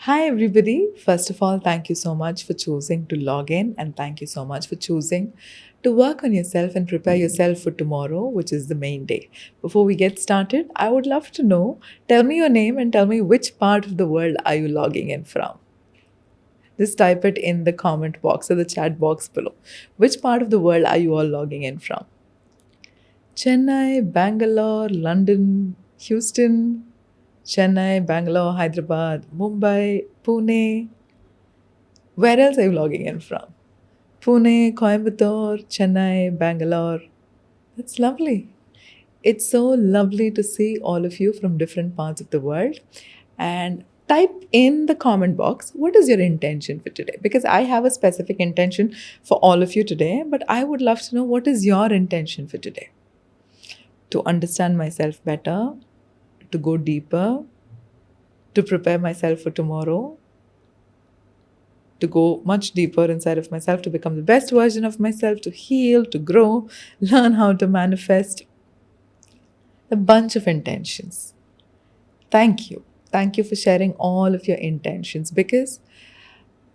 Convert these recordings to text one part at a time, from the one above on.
Hi, everybody. First of all, thank you so much for choosing to log in, and thank you so much for choosing to work on yourself and prepare yourself for tomorrow, which is the main day. Before we get started, I would love to know, tell me your name and tell me which part of the world are you logging in from. Just type it in the comment box or the chat box below. Which part of the world are you all logging in from? Chennai, Bangalore, London, Houston, Chennai, Bangalore, Hyderabad, Mumbai, Pune. Where else are you logging in from? Pune, Coimbatore, Chennai, Bangalore. That's lovely. It's so lovely to see all of you from different parts of the world. And type in the comment box what is your intention for today? Because I have a specific intention for all of you today, but I would love to know what is your intention for today? To understand myself better, to go deeper, to prepare myself for tomorrow, to go much deeper inside of myself, to become the best version of myself, to heal, to grow, learn how to manifest. A bunch of intentions. Thank you. Thank you for sharing all of your intentions because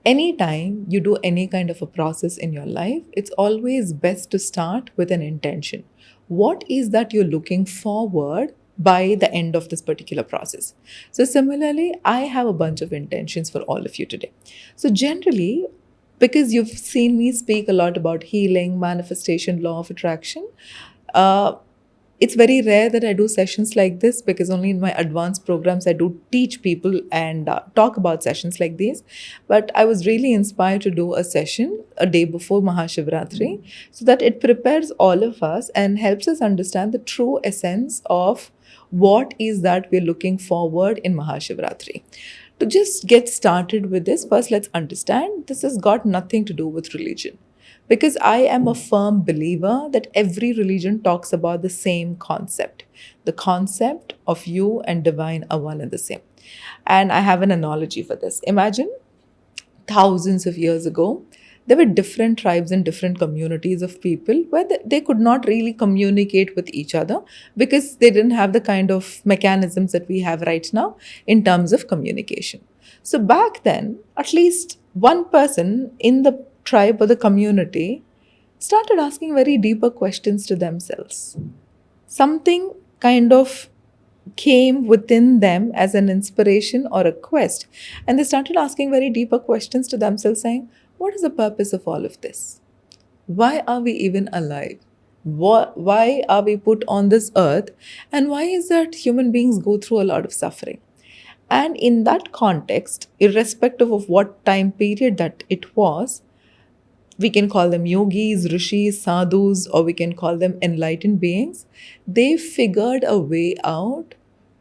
anytime you do any kind of a process in your life, it's always best to start with an intention. What is that you're looking forward by the end of this particular process? So, similarly, I have a bunch of intentions for all of you today. So, generally, because you've seen me speak a lot about healing, manifestation, law of attraction, uh, it's very rare that I do sessions like this because only in my advanced programs I do teach people and talk about sessions like these. But I was really inspired to do a session a day before Mahashivaratri so that it prepares all of us and helps us understand the true essence of what is that we're looking forward in Mahashivaratri. To just get started with this, first let's understand this has got nothing to do with religion. Because I am a firm believer that every religion talks about the same concept. The concept of you and divine are one and the same. And I have an analogy for this. Imagine thousands of years ago, there were different tribes and different communities of people where they could not really communicate with each other because they didn't have the kind of mechanisms that we have right now in terms of communication. So back then, at least one person in the tribe or the community started asking very deeper questions to themselves. Something kind of came within them as an inspiration or a quest. And they started asking very deeper questions to themselves, saying, what is the purpose of all of this? Why are we even alive? Why are we put on this earth? And why is that human beings go through a lot of suffering? And in that context, irrespective of what time period that it was, we can call them yogis, rishis, sadhus, or we can call them enlightened beings. They figured a way out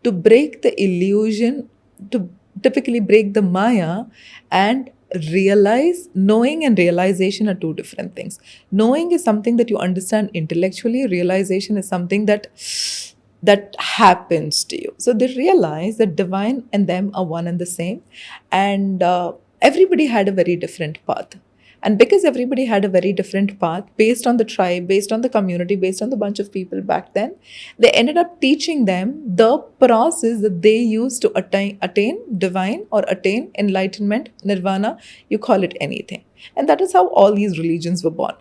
to break the illusion, to typically break the Maya and realize. Knowing and realization are two different things. Knowing is something that you understand intellectually, realization is something that happens to you. So they realize that divine and them are one and the same, and everybody had a very different path. And because everybody had a very different path based on the tribe, based on the community, based on the bunch of people back then, they ended up teaching them the process that they used to attain divine or attain enlightenment, nirvana, you call it anything. And that is how all these religions were born.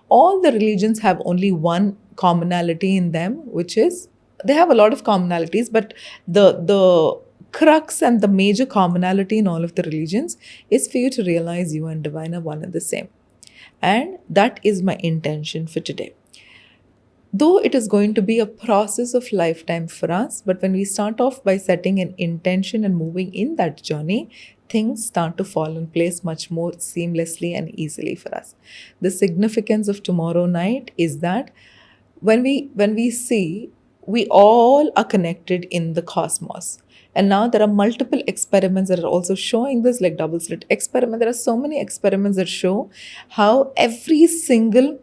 All the religions have only one commonality in them, which is they have a lot of commonalities, but the crux and the major commonality in all of the religions is for you to realize you and divine are one and the same. And that is my intention for today. Though it is going to be a process of lifetime for us, but when we start off by setting an intention and moving in that journey, things start to fall in place much more seamlessly and easily for us. The significance of tomorrow night is that when we see, we all are connected in the cosmos. And now there are multiple experiments that are also showing this, like double slit experiment. There are so many experiments that show how every single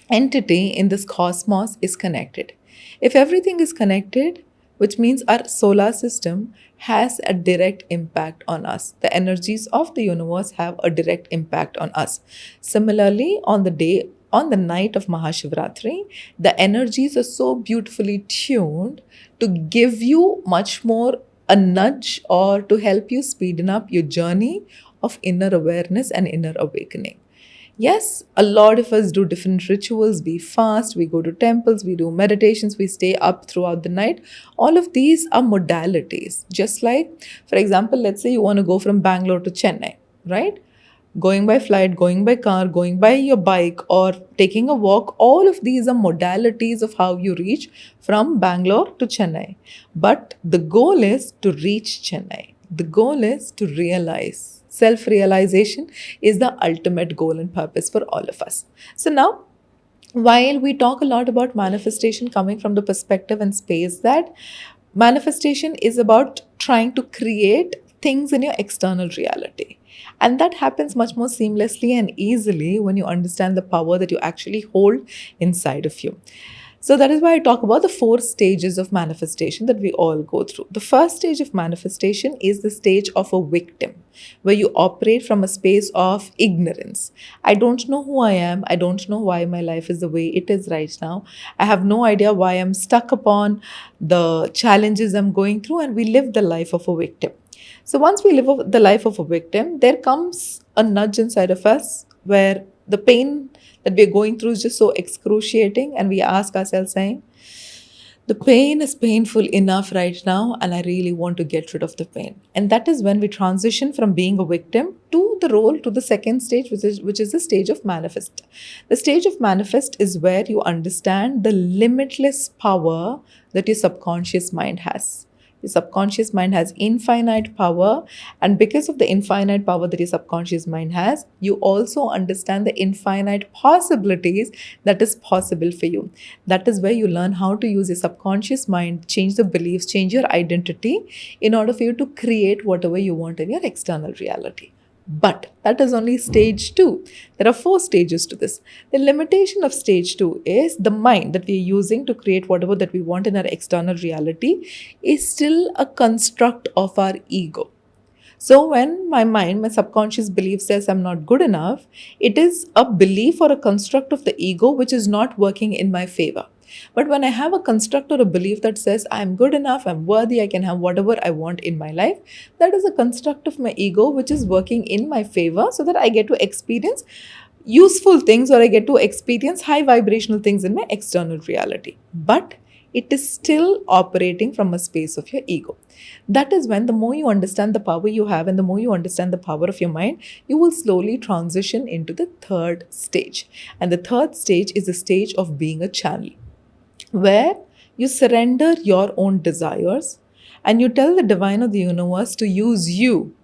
entity in this cosmos is connected. If everything is connected, which means our solar system has a direct impact on us. The energies of the universe have a direct impact on us. Similarly, on the night of Mahashivaratri, the energies are so beautifully tuned to give you much more a nudge or to help you speeden up your journey of inner awareness and inner awakening. Yes, a lot of us do different rituals. We fast, we go to temples, we do meditations, we stay up throughout the night. All of these are modalities. Just like, for example, let's say you want to go from Bangalore to Chennai, right? Going by flight, going by car, going by your bike, or taking a walk, all of these are modalities of how you reach from Bangalore to Chennai. But the goal is to reach Chennai. The goal is to realize. Self realization is the ultimate goal and purpose for all of us. So now, while we talk a lot about manifestation coming from the perspective and space that manifestation is about trying to create things in your external reality. And that happens much more seamlessly and easily when you understand the power that you actually hold inside of you. So that is why I talk about the 4 stages of manifestation that we all go through. The first stage of manifestation is the stage of a victim, where you operate from a space of ignorance. I don't know who I am. I don't know why my life is the way it is right now. I have no idea why I'm stuck upon the challenges I'm going through, and we live the life of a victim. So once we live the life of a victim, there comes a nudge inside of us where the pain that we're going through is just so excruciating, and we ask ourselves saying, the pain is painful enough right now, and I really want to get rid of the pain. And that is when we transition from being a victim to the role to the second stage, which is the stage of manifest. The stage of manifest is where you understand the limitless power that your subconscious mind has. Your subconscious mind has infinite power, and because of the infinite power that your subconscious mind has, you also understand the infinite possibilities that is possible for you. That is where you learn how to use your subconscious mind, change the beliefs, change your identity in order for you to create whatever you want in your external reality. But that is only stage 2. There are 4 stages to this. The limitation of stage 2 is the mind that we are using to create whatever that we want in our external reality is still a construct of our ego. So when my mind, my subconscious belief says I'm not good enough, it is a belief or a construct of the ego which is not working in my favor. But when I have a construct or a belief that says I'm good enough, I'm worthy, I can have whatever I want in my life, that is a construct of my ego which is working in my favor so that I get to experience useful things or I get to experience high vibrational things in my external reality. But it is still operating from a space of your ego. That is when the more you understand the power you have and the more you understand the power of your mind, you will slowly transition into the third stage. And the third stage is the stage of being a channel, where you surrender your own desires and you tell the divine or the universe to use you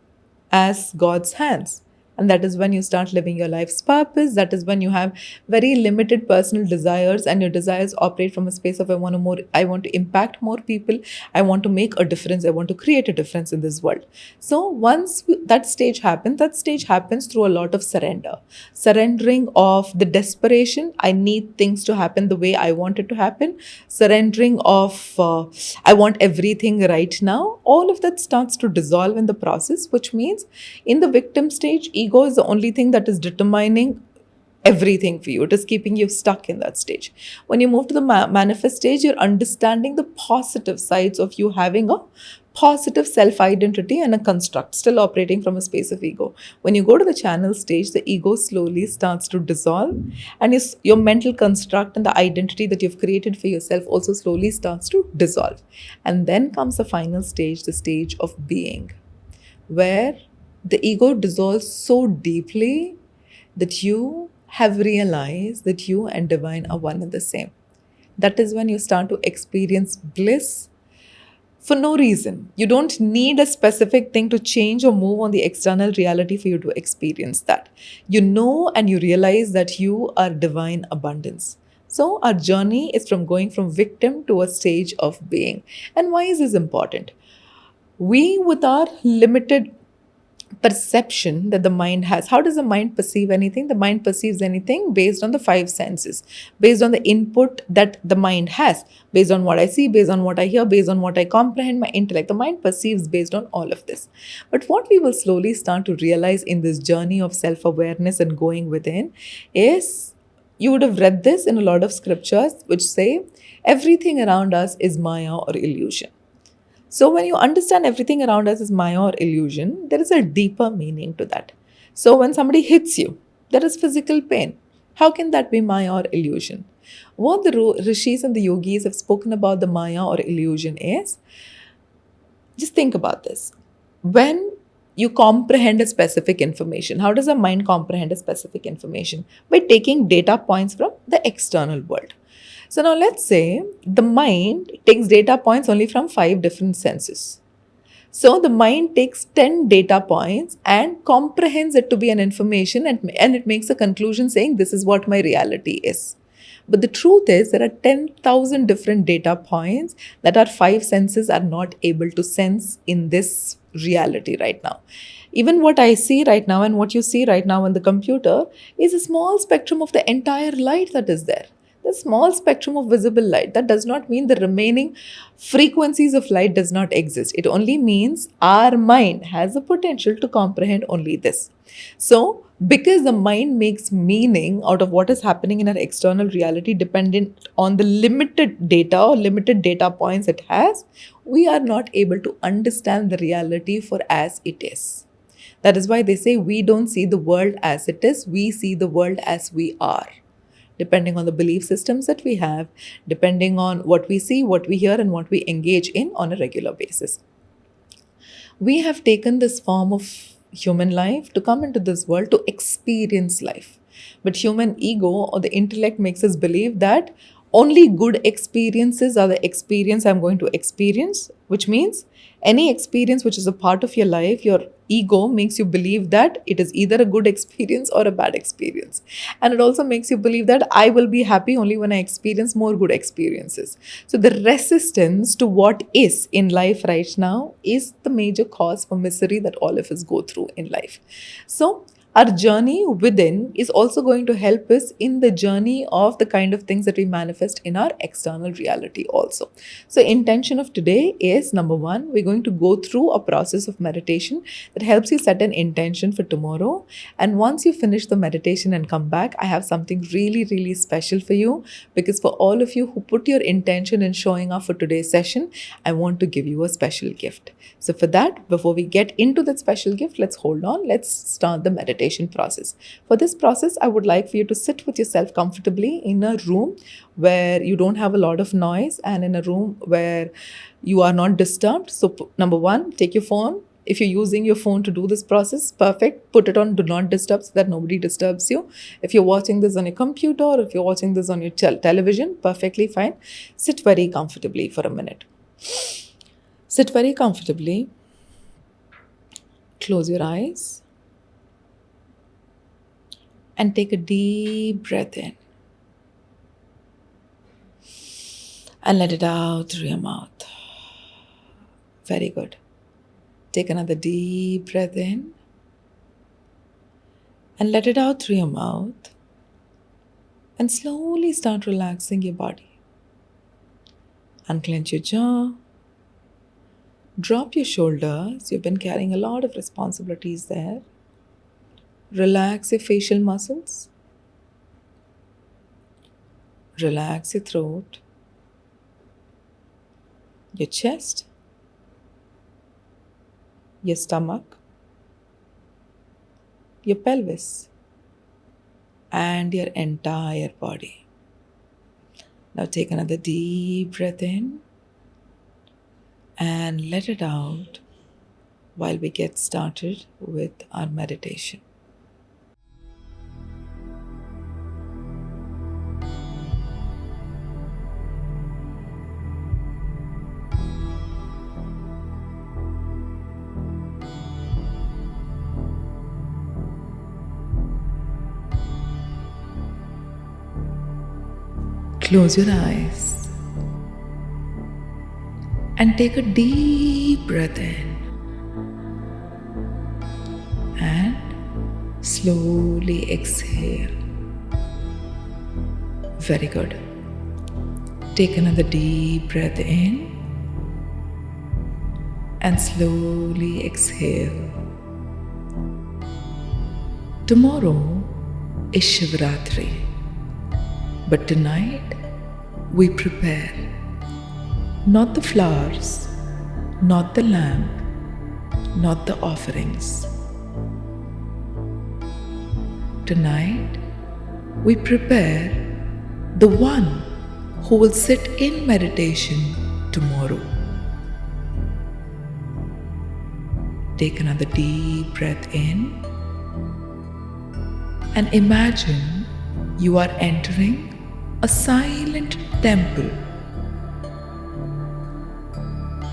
as God's hands. And that is when you start living your life's purpose. That is when you have very limited personal desires, and your desires operate from a space of I want to impact more people, I want to make a difference, I want to create a difference in this world. So once that stage happens through a lot of surrendering of the desperation. I need things to happen the way I want it to happen. Surrendering of I want everything right now. All of that starts to dissolve in the process, which means in the victim stage, ego is the only thing that is determining everything for you. It is keeping you stuck in that stage. When you move to the manifest stage, you're understanding the positive sides of you having a positive self-identity and a construct still operating from a space of ego. When you go to the channel stage, the ego slowly starts to dissolve, and your mental construct and the identity that you've created for yourself also slowly starts to dissolve. And then comes the final stage, the stage of being, where the ego dissolves so deeply that you have realized that you and divine are one and the same. That is when you start to experience bliss for no reason. You don't need a specific thing to change or move on the external reality for you to experience that. You know and you realize that you are divine abundance. So our journey is from going from victim to a stage of being. And why is this important? We, with our limited perception that the mind has. How does the mind perceive anything? The mind perceives anything based on the 5 senses, based on the input that the mind has, based on what I see, based on what I hear, based on what I comprehend, my intellect. The mind perceives based on all of this. But what we will slowly start to realize in this journey of self-awareness and going within is, you would have read this in a lot of scriptures which say everything around us is Maya or illusion. So when you understand everything around us is Maya or illusion, there is a deeper meaning to that. So when somebody hits you, there is physical pain. How can that be Maya or illusion? What the rishis and the yogis have spoken about the Maya or illusion is, just think about this. When you comprehend a specific information, how does a mind comprehend a specific information? By taking data points from the external world. So now let's say the mind takes data points only from 5 different senses. So the mind takes 10 data points and comprehends it to be an information, and it makes a conclusion saying this is what my reality is. But the truth is there are 10,000 different data points that our 5 senses are not able to sense in this reality right now. Even what I see right now and what you see right now on the computer is a small spectrum of the entire light that is there. The small spectrum of visible light. That does not mean the remaining frequencies of light does not exist. It only means our mind has the potential to comprehend only this. So, because the mind makes meaning out of what is happening in our external reality dependent on the limited data or limited data points it has, we are not able to understand the reality for as it is. That is why they say we don't see the world as it is, we see the world as we are. Depending on the belief systems that we have, depending on what we see, what we hear, and what we engage in on a regular basis. We have taken this form of human life to come into this world to experience life. But human ego or the intellect makes us believe that only good experiences are the experience I'm going to experience, which means any experience which is a part of your life, your ego makes you believe that it is either a good experience or a bad experience. And it also makes you believe that I will be happy only when I experience more good experiences. So the resistance to what is in life right now is the major cause for misery that all of us go through in life. So our journey within is also going to help us in the journey of the kind of things that we manifest in our external reality also. So intention of today is, number one, we're going to go through a process of meditation that helps you set an intention for tomorrow. And once you finish the meditation and come back, I have something really, really special for you, because for all of you who put your intention in showing up for today's session, I want to give you a special gift. So for that, before we get into that special gift, let's hold on. Let's start the meditation process. For this process, I would like for you to sit with yourself comfortably in a room where you don't have a lot of noise and in a room where you are not disturbed. So number one, take your phone. If you're using your phone to do this process, perfect. Put it on do not disturb so that nobody disturbs you. If you're watching this on your computer or if you're watching this on your television, perfectly fine. Sit very comfortably for a minute. Sit very comfortably. Close your eyes and take a deep breath in and let it out through your mouth. Very good. Take another deep breath in and let it out through your mouth, and slowly start relaxing your body. Unclench your jaw. Drop your shoulders. You've been carrying a lot of responsibilities there. Relax your facial muscles. Relax your throat, your chest, your stomach, your pelvis, and your entire body. Now take another deep breath in and let it out while we get started with our meditation. Close your eyes and take a deep breath in and slowly exhale. Very good. Take another deep breath in and slowly exhale. Tomorrow is Shivratri, but tonight we prepare not the flowers, not the lamp, not the offerings. Tonight, we prepare the one who will sit in meditation tomorrow. Take another deep breath in and imagine you are entering a silent temple.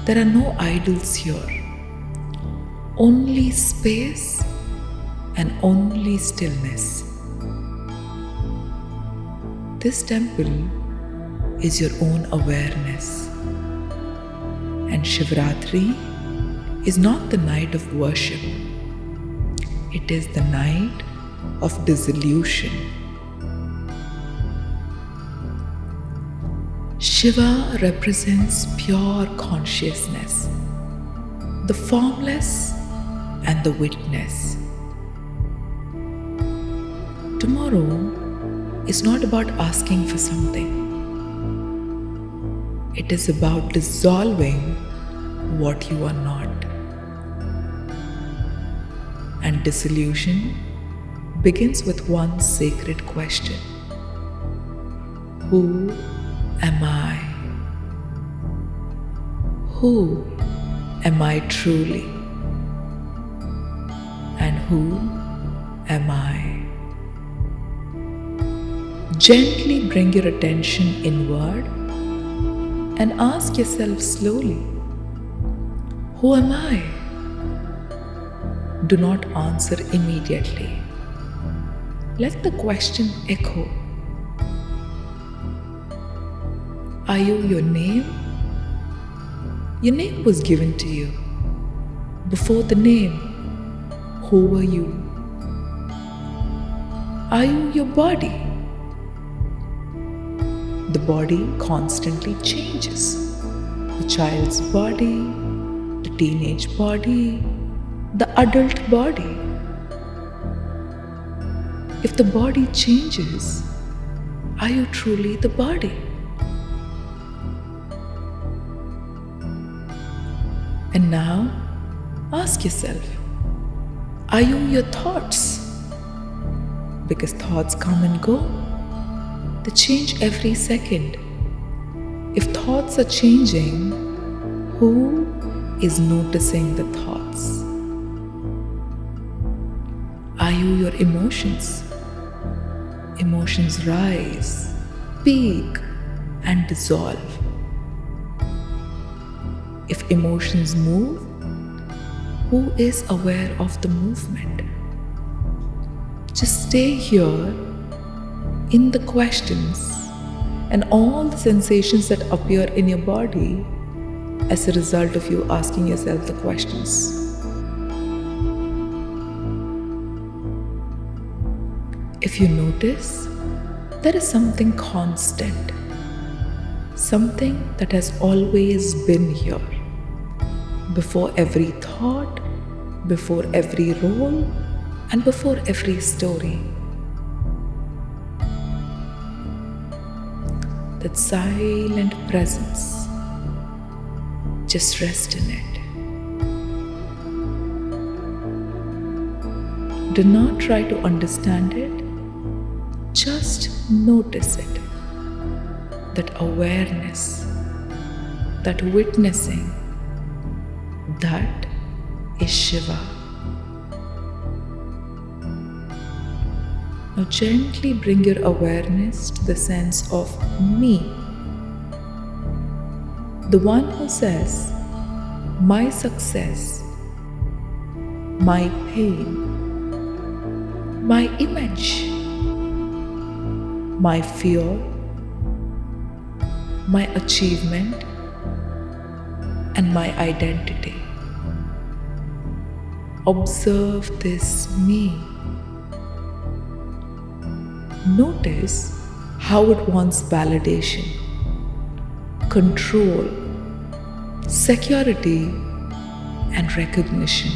There are no idols here, only space and only stillness. This temple is your own awareness, and Shivratri is not the night of worship, it is the night of dissolution. Shiva represents pure consciousness, the formless and the witness. Tomorrow is not about asking for something. It is about dissolving what you are not. And dissolution begins with one sacred question. Who am I? Who am I truly? And who am I? Gently bring your attention inward and ask yourself slowly, who am I? Do not answer immediately. Let the question echo. Are you your name? Your name was given to you. Before the name, who were you? Are you your body? The body constantly changes. The child's body, the teenage body, the adult body. If the body changes, are you truly the body? And now, ask yourself, are you your thoughts? Because thoughts come and go. They change every second. If thoughts are changing, who is noticing the thoughts? Are you your emotions? Emotions rise, peak, and dissolve. If emotions move, who is aware of the movement? Just stay here in the questions and all the sensations that appear in your body as a result of you asking yourself the questions. If you notice, there is something constant, something that has always been here. Before every thought, before every role, and before every story. That silent presence, just rest in it. Do not try to understand it, just notice it. That awareness, that witnessing, that is Shiva. Now gently bring your awareness to the sense of me. The one who says, my success, my pain, my image, my fear, my achievement, and my identity. Observe this me. Notice how it wants validation, control, security, and recognition.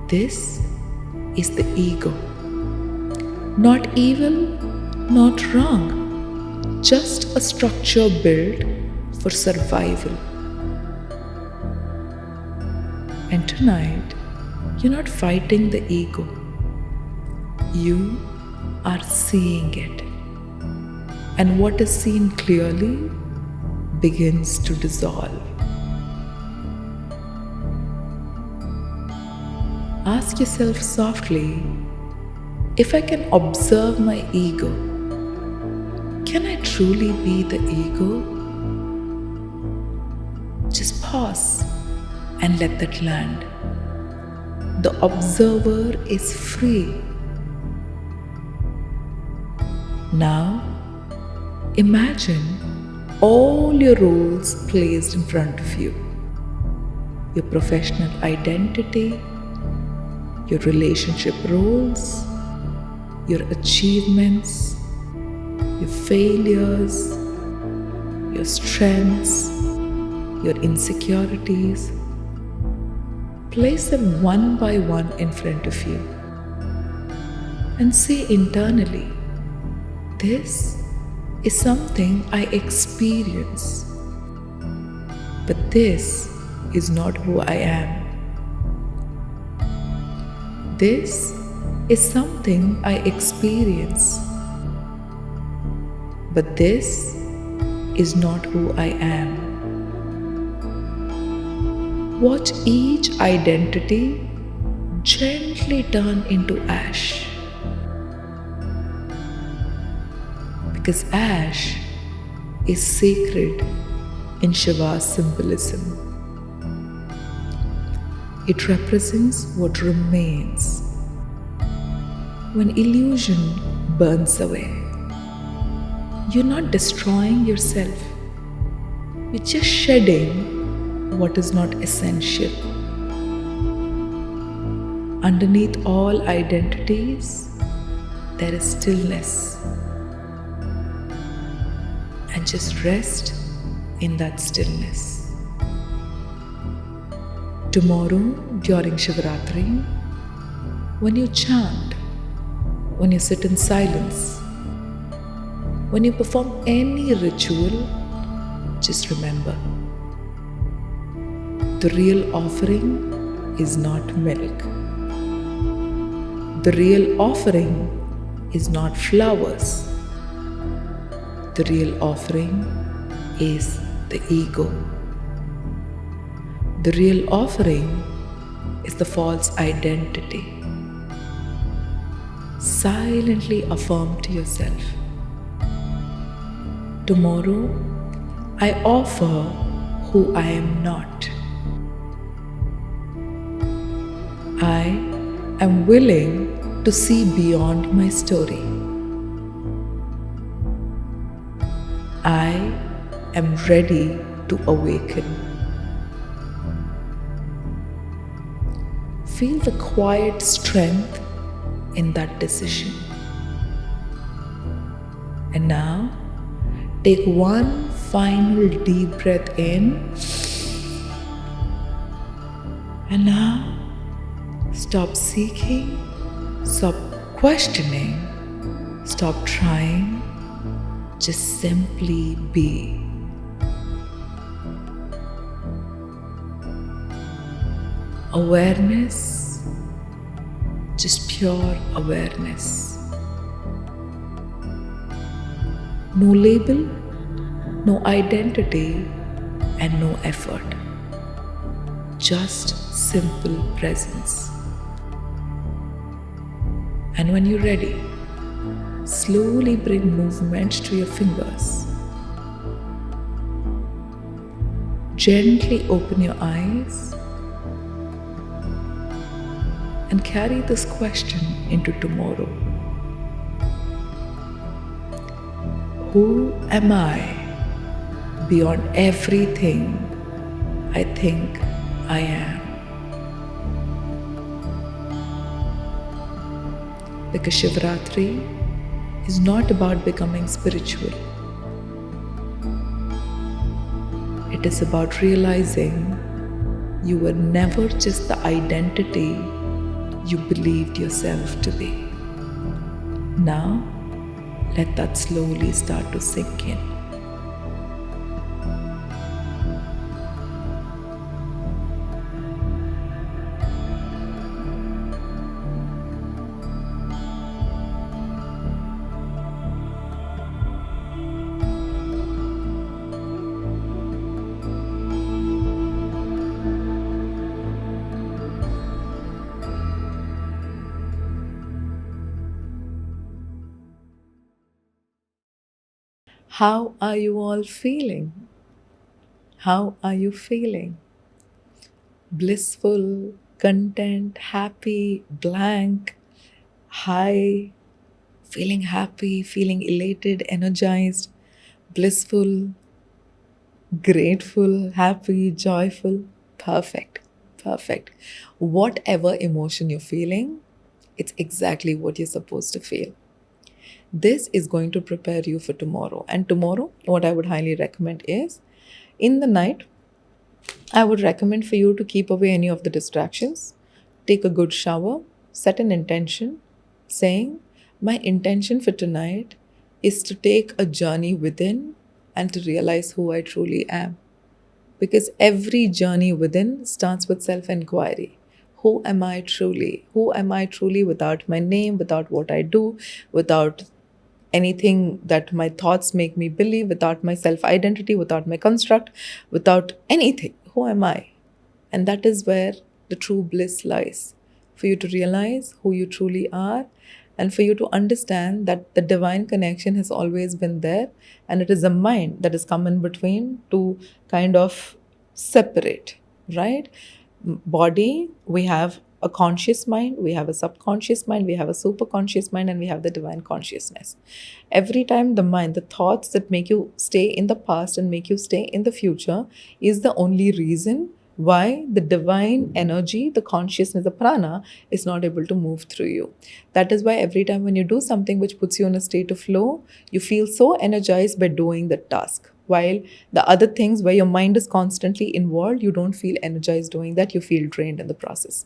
This is the ego. Not evil, not wrong, just a structure built for survival. tonight, you're not fighting the ego, you are seeing it. And what is seen clearly begins to dissolve. Ask yourself softly, if I can observe my ego, can I truly be the ego? Just pause and let that land. The observer is free. Now, imagine all your roles placed in front of you. Your professional identity, your relationship roles, your achievements, your failures, your strengths, your insecurities. Place them one by one in front of you and say internally, this is something I experience, but this is not who I am. This is something I experience, but this is not who I am. Watch each identity gently turn into ash. Because ash is sacred in Shiva's symbolism. It represents what remains when illusion burns away. You're not destroying yourself, you're just shedding what is not essential. Underneath all identities, there is stillness. And just rest in that stillness. Tomorrow, during Shivaratri, when you chant, when you sit in silence, when you perform any ritual, just remember, the real offering is not milk. The real offering is not flowers. The real offering is the ego. The real offering is the false identity. Silently affirm to yourself, tomorrow I offer who I am not. I am willing to see beyond my story. I am ready to awaken. Feel the quiet strength in that decision. And now, take one final deep breath in. And now, stop seeking, stop questioning, stop trying, just simply be. Awareness, just pure awareness. No label, no identity, and no effort. Just simple presence. And when you're ready, slowly bring movement to your fingers. Gently open your eyes and carry this question into tomorrow. Who am I beyond everything I think I am? Because Shivaratri is not about becoming spiritual. It is about realizing you were never just the identity you believed yourself to be. Now, let that slowly start to sink in. How are you all feeling? How are you feeling? Blissful, content, happy, blank, high, feeling happy, feeling elated, energized, blissful, grateful, happy, joyful. Perfect. Perfect. Whatever emotion you're feeling, it's exactly what you're supposed to feel. This is going to prepare you for tomorrow. And tomorrow, what I would highly recommend is in the night, I would recommend for you to keep away any of the distractions, take a good shower, set an intention saying, my intention for tonight is to take a journey within and to realize who I truly am. Because every journey within starts with self inquiry. Who am I truly? Who am I truly without my name, without what I do, without anything that my thoughts make me believe, without my self identity, without my construct, without anything? Who am I? And that is where the true bliss lies. For you to realize who you truly are, and for you to understand that the divine connection has always been there, and it is a mind that has come in between to kind of separate, right? Body, we have a conscious mind, we have a subconscious mind, we have a superconscious mind, and we have the divine consciousness. Every time the mind, the thoughts that make you stay in the past and make you stay in the future, is the only reason why the divine energy, the consciousness, the prana is not able to move through you. That is why every time when you do something which puts you in a state of flow, you feel so energized by doing the task. While the other things where your mind is constantly involved, you don't feel energized doing that, you feel drained in the process.